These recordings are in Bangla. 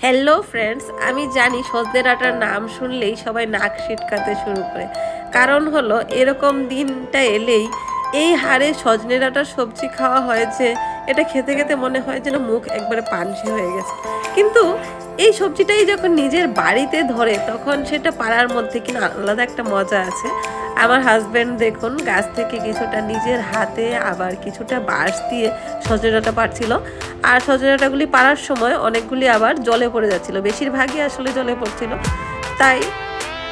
হ্যালো ফ্রেন্ডস, আমি জানি সজনে ডাঁটার নাম শুনলেই সবাই নাক সিটকাতে শুরু করে। কারণ হলো এরকম দিনটা এলেই এই হারে সজনে ডাঁটার সবজি খাওয়া হয়েছে, এটা খেতে খেতে মনে হয় যেন মুখ একবারে পানসে হয়ে গেছে। কিন্তু এই সবজিটাই যখন নিজের বাড়িতে ধরে তখন সেটা পাড়ার মধ্যে কিনা আলাদা একটা মজা আছে। আমার হাজব্যান্ড দেখুন গাছ থেকে কিছুটা নিজের হাতে আবার কিছুটা বাঁশ দিয়ে সজনে ডাঁটা পাড়ছিল। আর সজনে ডাঁটাগুলি পাড়ার সময় অনেকগুলি আবার জলে পড়ে যাচ্ছিল, বেশিরভাগই আসলে জলে পড়ছিল। তাই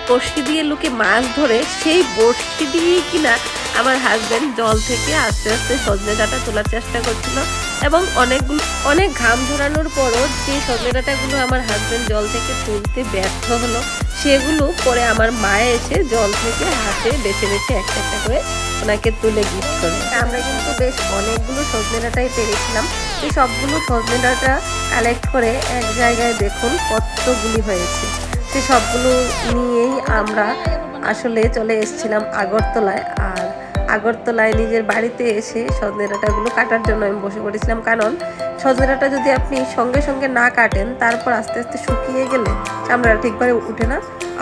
বড়শি দিয়ে লুকে মাছ ধরে সেই বড়শি দিয়েই কিনা আমার হাজব্যান্ড জল থেকে আস্তে আস্তে সজনে ডাঁটা তোলার চেষ্টা করছিল। এবং অনেক ঘাম ঝরানোর পরও যে সজনে ডাঁটাগুলো আমার হাজব্যান্ড জল থেকে তুলতে ব্যর্থ হলো, সেগুলো পরে আমার মা এসে জল থেকে হাতে বেছে বেছে একটা একটা করে ওনাকে তুলে গিফট করলো। আমরা কিন্তু বেশ অনেকগুলো সজনে ডাঁটাই পেরেছিলাম। এই সবগুলো সজনে ডাঁটা কালেক্ট করে এক জায়গায় দেখুন কতগুলি হয়েছে। সে সবগুলো নিয়েই আমরা আসলে চলে এসেছিলাম আগরতলায়। আর আগরতলায় নিজের বাড়িতে এসে সজনে ডাঁটাগুলো কাটার জন্য আমি বসে পড়েছিলাম। কারণ সজনে ডাঁটা যদি আপনি সঙ্গে সঙ্গে না কাটেন, তারপর আস্তে আস্তে শুকিয়ে গেলে চামড়া ঠিকভাবে উঠে না।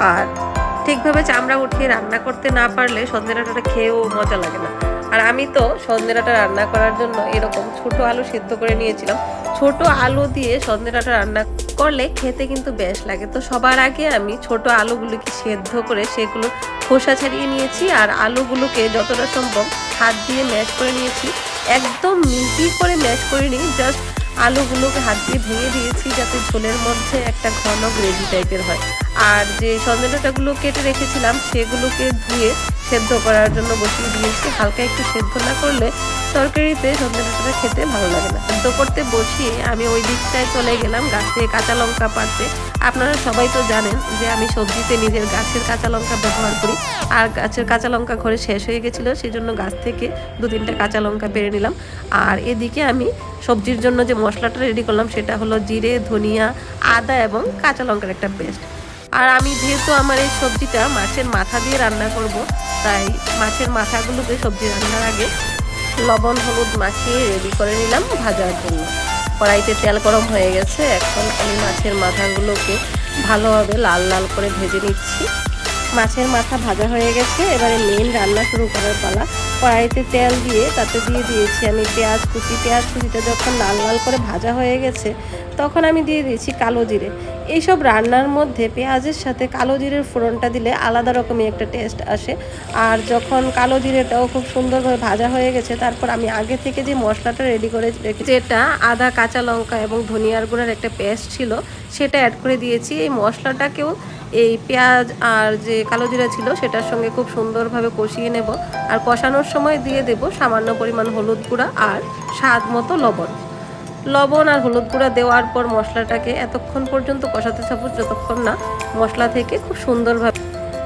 আর ঠিকভাবে চামড়া উঠিয়ে রান্না করতে না পারলে সজনে ডাঁটাটা খেয়েও মজা লাগে না। আর আমি তো সজনে ডাঁটা রান্না করার জন্য এরকম ছোট আলু সিদ্ধ করে নিয়েছিলাম। ছোট আলু দিয়ে সজনে ডাঁটা রান্না করলে খেতে কিন্তু বেশ লাগে। তো সবার আগে আমি ছোট আলুগুলোকে সেদ্ধ করে সেগুলো খোসা ছাড়িয়ে নিয়েছি। আর আলুগুলোকে যতটা সম্ভব হাত দিয়ে ম্যাশ করে নিয়েছি। একদম মিহি করে ম্যাশ করে নিই, জাস্ট আলুগুলোকে হাত দিয়ে ভেঙে দিয়েছি যাতে ঝোলের মধ্যে একটা ঘন গ্রেভি টাইপের হয়। আর যে সজনে ডাঁটাগুলো কেটে রেখেছিলাম সেগুলোকে ধুয়ে সেদ্ধ করার জন্য বসিয়ে দিয়েছি। হালকা একটু সেদ্ধ না করলে তরকারিতে সজনে ডাঁটাটা খেতে ভালো লাগে না। সেদ্ধ করতে বসিয়ে আমি ওই দিকটায় চলে গেলাম গাছ থেকে কাঁচা লঙ্কা পাড়তে। আপনারা সবাই তো জানেন যে আমি সবজিতে নিজের গাছের কাঁচা লঙ্কা ব্যবহার করি। আর গাছের কাঁচা লঙ্কা ঘরে শেষ হয়ে গেছিলো, সেই জন্য গাছ থেকে 2-3টা কাঁচা লঙ্কা পেরে নিলাম। আর এদিকে আমি সবজির জন্য যে মশলাটা রেডি করলাম সেটা হলো জিরে, ধনিয়া, আদা এবং কাঁচা লঙ্কার একটা পেস্ট। আর আমি যেহেতু আমার এই সবজিটা মাছের মাথা দিয়ে রান্না করব, তাই মাছের মাথাগুলোকে সবজি রান্নার আগে লবণ হলুদ মাখিয়ে রেডি করে নিলাম ভাজার জন্য। কড়াইতে তেল গরম হয়ে গেছে, এখন আমি মাছের মাথাগুলোকে ভালোভাবে লাল লাল করে ভেজে নিচ্ছি। মাছের মাথা ভাজা হয়ে গেছে, এবারে মেন রান্না শুরু করার পালা। কড়াইতে তেল দিয়ে তাতে দিয়ে দিয়েছি আমি পেঁয়াজ কুচি। পেঁয়াজ কুচিটা যখন লাল লাল করে ভাজা হয়ে গেছে তখন আমি দিয়ে দিয়েছি কালো জিরে। এইসব রান্নার মধ্যে পেঁয়াজের সাথে কালো জিরের ফোড়নটা দিলে আলাদা রকমের একটা টেস্ট আসে। আর যখন কালো জিরেটাও খুব সুন্দরভাবে ভাজা হয়ে গেছে, তারপর আমি আগে থেকে যে মশলাটা রেডি করে রেখেছি, যেটা আদা, কাঁচা লঙ্কা এবং ধনিয়ার গুঁড়ার একটা পেস্ট ছিল, সেটা অ্যাড করে দিয়েছি। এই মশলাটাকেও এই পেঁয়াজ আর যে কালো জিরা ছিল সেটার সঙ্গে খুব সুন্দরভাবে কষিয়ে নেব। আর কষানোর সময় দিয়ে দেব সামান্য পরিমাণ হলুদ গুঁড়া আর স্বাদ মতো লবণ আর হলুদ গুঁড়া দেওয়ার পর মশলাটাকে এতক্ষণ পর্যন্ত কষাতে থাকবো যতক্ষণ না মশলা থেকে খুব সুন্দরভাবে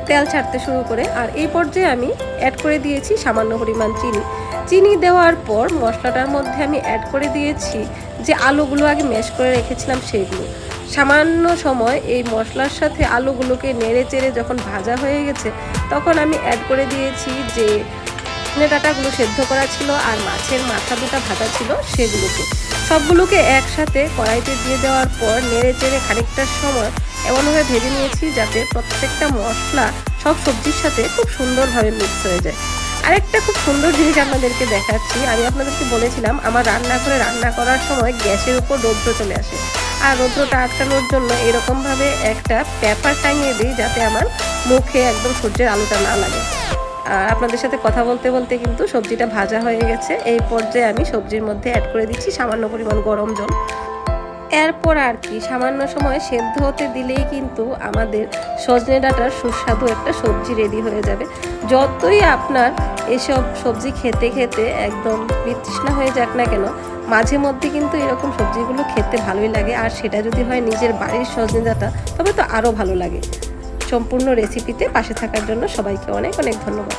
তেল ছাড়তে শুরু করে। আর এই পর্যায়ে আমি অ্যাড করে দিয়েছি সামান্য পরিমাণ চিনি দেওয়ার পর মশলাটার মধ্যে আমি অ্যাড করে দিয়েছি যে আলুগুলো আগে ম্যাশ করে রেখেছিলাম সেগুলো। সামান্য সময় এই মশলার সাথে আলুগুলোকে নেড়ে চেড়ে যখন ভাজা হয়ে গেছে তখন আমি অ্যাড করে দিয়েছি যে ডাঁটাগুলো সেদ্ধ করা ছিল আর মাছের মাথা দুটো ভাজা ছিল সবগুলোকে একসাথে কড়াইতে দিয়ে দেওয়ার পর নেড়ে চেড়ে খানিকটা সময় এমনভাবে ভেজে নিয়েছি যাতে প্রত্যেকটা মশলা সব সবজির সাথে খুব সুন্দরভাবে মিক্স হয়ে যায়। আরেকটা খুব সুন্দর জিনিস আপনাদেরকে দেখাচ্ছি। আমি আপনাদেরকে বলেছিলাম আমার রান্নাঘরে রান্না করার সময় গ্যাসের উপর রৌদ্র চলে আসে, আর রৌদ্রটা আটকানোর জন্য এরকমভাবে একটা পেপার টাঙিয়ে দিই যাতে আমার মুখে একদম সূর্যের আলোটা না লাগে। আর আপনাদের সাথে কথা বলতে বলতে কিন্তু সবজিটা ভাজা হয়ে গেছে। এই পর্যায়ে আমি সবজির মধ্যে অ্যাড করে দিচ্ছি সামান্য পরিমাণ গরম জল। এরপর আর কি সামান্য সময় সেদ্ধ হতে দিলেই কিন্তু আমাদের সজনে ডাঁটার সুস্বাদু একটা সবজি রেডি হয়ে যাবে। যতই আপনার এসব সবজি খেতে খেতে একদম বিতৃষ্ণা হয়ে যাক না কেন, মাঝে মধ্যে কিন্তু এরকম সবজিগুলো খেতে ভালোই লাগে। আর সেটা যদি হয় নিজের বাড়ির সজনে ডাঁটা, তবে তো আরও ভালো লাগে। সম্পূর্ণ রেসিপিতে পাশে থাকার জন্য সবাইকে অনেক অনেক ধন্যবাদ।